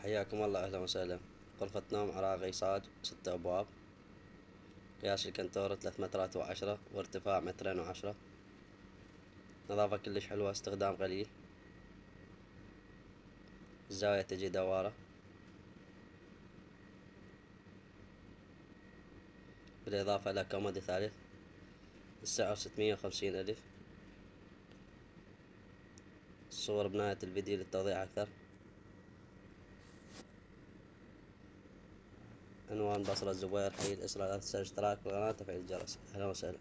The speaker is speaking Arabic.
حياكم الله، أهلا وسهلا. غرفة نوم عراقي صاج، 6 أبواب. قياس الكنتور 3 مترات و10، وارتفاع 2 مترين و10. نظافة كلش حلوة، استخدام قليل. الزاوية تجي دوارة. بالإضافة إلى كومودي ثالث. السعر 650 ألف. الصور بنهاية الفيديو للتوضيح أكثر. عنوان بصرة الزبير، حي الإسرة. لا تنسى الاشتراك بالقناة وتفعيل الجرس. أهلا وسهلا.